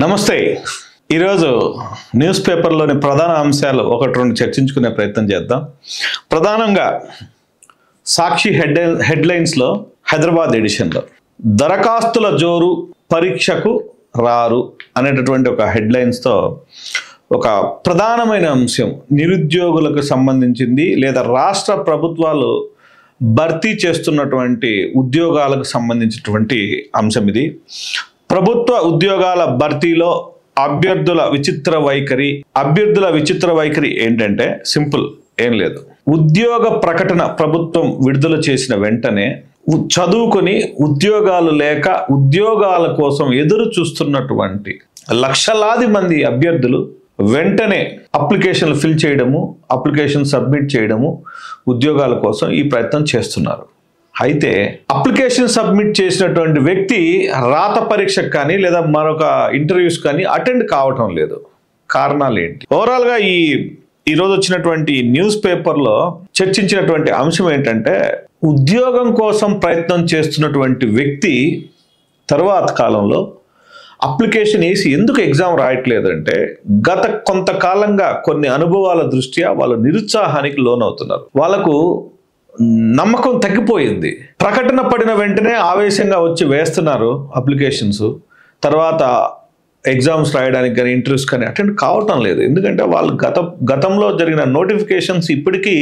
నమస్తే. ఈరోజు న్యూస్ పేపర్లోని ప్రధాన అంశాలు ఒకటి రెండు చర్చించుకునే ప్రయత్నం చేద్దాం. ప్రధానంగా సాక్షి హెడ్లైన్స్లో హైదరాబాద్ ఎడిషన్లో దరఖాస్తుల జోరు పరీక్షకు రారు అనేటటువంటి ఒక హెడ్లైన్స్తో ఒక ప్రధానమైన అంశం నిరుద్యోగులకు సంబంధించింది, లేదా రాష్ట్ర ప్రభుత్వాలు భర్తీ చేస్తున్నటువంటి ఉద్యోగాలకు సంబంధించినటువంటి అంశం ఇది. ప్రభుత్వ ఉద్యోగాల భర్తీలో అభ్యర్థుల విచిత్ర వైఖరి ఏంటంటే సింపుల్, ఏం లేదు. ఉద్యోగ ప్రకటన ప్రభుత్వం విడుదల చేసిన వెంటనే చదువుకొని ఉద్యోగాలు లేక ఉద్యోగాల కోసం ఎదురు చూస్తున్నటువంటి లక్షలాది మంది అభ్యర్థులు వెంటనే అప్లికేషన్లు ఫిల్ చేయడము, అప్లికేషన్ సబ్మిట్ చేయడము, ఉద్యోగాల కోసం ఈ ప్రయత్నం చేస్తున్నారు. అయితే అప్లికేషన్ సబ్మిట్ చేసినటువంటి వ్యక్తి రాత పరీక్షకు కానీ లేదా మరొక ఇంటర్వ్యూస్ కానీ అటెండ్ కావటం లేదు. కారణాలు ఏంటి? ఓవరాల్గా ఈరోజు వచ్చినటువంటి న్యూస్ పేపర్లో చర్చించినటువంటి అంశం ఏంటంటే, ఉద్యోగం కోసం ప్రయత్నం చేస్తున్నటువంటి వ్యక్తి తర్వాత కాలంలో అప్లికేషన్ వేసి ఎందుకు ఎగ్జామ్ రాయట్లేదంటే, గత కొంతకాలంగా కొన్ని అనుభవాల దృష్ట్యా వాళ్ళు నిరుత్సాహానికి లోనవుతున్నారు. వాళ్ళకు నమ్మకం తగ్గిపోయింది. ప్రకటన పడిన వెంటనే ఆవేశంగా వచ్చి వేస్తున్నారు అప్లికేషన్స్. తర్వాత ఎగ్జామ్స్ రాయడానికి కానీ ఇంటర్వ్యూస్ కానీ అటెండ్ కావటం లేదు. ఎందుకంటే వాళ్ళు గతంలో జరిగిన నోటిఫికేషన్స్ ఇప్పటికీ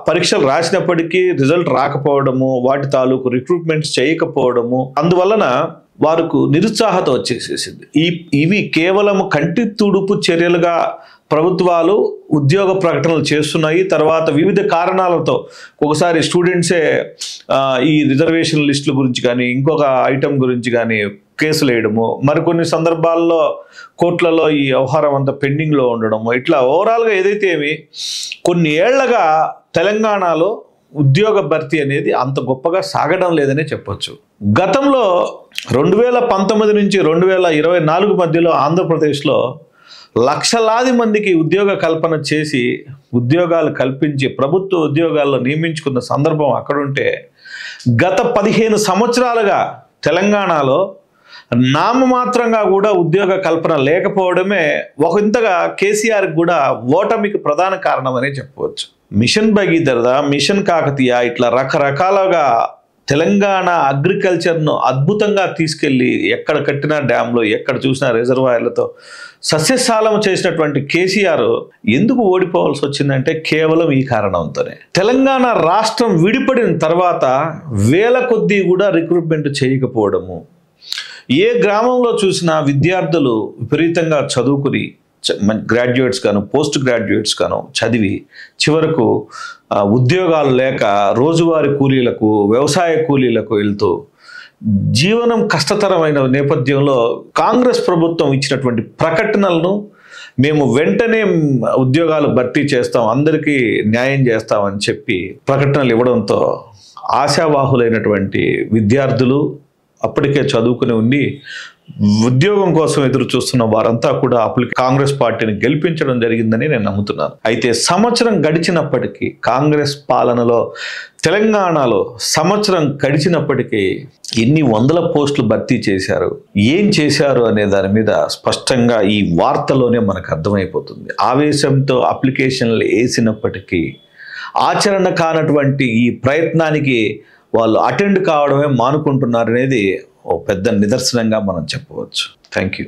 పరీక్షలు రాసినప్పటికీ రిజల్ట్ రాకపోవడము, వాటి తాలూకు రిక్రూట్మెంట్స్ చేయకపోవడము, అందువలన వారికి నిరుత్సాహత వచ్చేసేసింది. ఇవి కేవలం కంటి తుడుపు చర్యలుగా ప్రభుత్వాలు ఉద్యోగ ప్రకటనలు చేస్తున్నాయి. తర్వాత వివిధ కారణాలతో ఒకసారి స్టూడెంట్సే ఈ రిజర్వేషన్ లిస్టుల గురించి కానీ ఇంకొక ఐటెం గురించి కానీ కేసులు వేయడము, మరికొన్ని సందర్భాల్లో కోర్టులలో ఈ వ్యవహారం అంతా పెండింగ్లో ఉండడము, ఇట్లా ఓవరాల్గా ఏదైతే కొన్ని ఏళ్లగా తెలంగాణలో ఉద్యోగ భర్తీ అనేది అంత గొప్పగా సాగడం లేదనే చెప్పొచ్చు. గతంలో 2019 నుంచి 2024 మధ్యలో ఆంధ్రప్రదేశ్లో లక్షలాది మందికి ఉద్యోగ కల్పన చేసి ఉద్యోగాలు కల్పించి ప్రభుత్వ ఉద్యోగాల్లో నియమించుకున్న సందర్భం అక్కడుంటే, గత 15 సంవత్సరాలుగా తెలంగాణలో నామమాత్రంగా కూడా ఉద్యోగ కల్పన లేకపోవడమే ఇంతగా కేసీఆర్కి కూడా ఓటమికి ప్రధాన కారణమనే చెప్పవచ్చు. మిషన్ భగీరథ, మిషన్ కాకతీయ, ఇట్లా రకరకాలుగా తెలంగాణ అగ్రికల్చర్ను అద్భుతంగా తీసుకెళ్ళి ఎక్కడ కట్టిన డ్యాంలో ఎక్కడ చూసినా రిజర్వాయర్లతో సస్యశాలం చేసినటువంటి కేసీఆర్ ఎందుకు ఓడిపోవాల్సి వచ్చిందంటే కేవలం ఈ కారణంతోనే. తెలంగాణ రాష్ట్రం విడిపడిన తర్వాత వేల కొద్దీ కూడా రిక్రూట్మెంట్ చేయకపోవడము, ఏ గ్రామంలో చూసినా విద్యార్థులు విపరీతంగా చదువుకుని గ్రాడ్యుయేట్స్ గాను పోస్ట్ గ్రాడ్యుయేట్స్ గాను చదివి చివరకు ఉద్యోగాలు లేక రోజువారీ కూలీలకు, వ్యవసాయ కూలీలకు వెళ్తూ జీవనం కష్టతరమైన నేపథ్యంలో కాంగ్రెస్ ప్రభుత్వం ఇచ్చినటువంటి ప్రకటనలను మేము వెంటనే ఉద్యోగాలు భర్తీ చేస్తాం, అందరికీ న్యాయం చేస్తామని చెప్పి ప్రకటనలు ఇవ్వడంతో ఆశావాహులైనటువంటి విద్యార్థులు, అప్పటికే చదువుకుని ఉండి ఉద్యోగం కోసం ఎదురు చూస్తున్న వారంతా కూడా కాంగ్రెస్ పార్టీని గెలిపించడం జరిగిందని నేను నమ్ముతున్నాను. అయితే సంవత్సరం గడిచినప్పటికీ కాంగ్రెస్ పాలనలో తెలంగాణలో సంవత్సరం గడిచినప్పటికీ ఎన్ని వందల పోస్టులు భర్తీ చేశారు, ఏం చేశారు అనే దాని మీద స్పష్టంగా ఈ వార్తలోనే మనకు అర్థమైపోతుంది. ఆవేశంతో అప్లికేషన్లు వేసినప్పటికీ ఆచరణ కానటువంటి ఈ ప్రయత్నానికి వాళ్ళు అటెండ్ కావడమే మానుకుంటున్నారు అనేది ఓ పెద్ద నిదర్శనంగా మనం చెప్పవచ్చు. Thank you.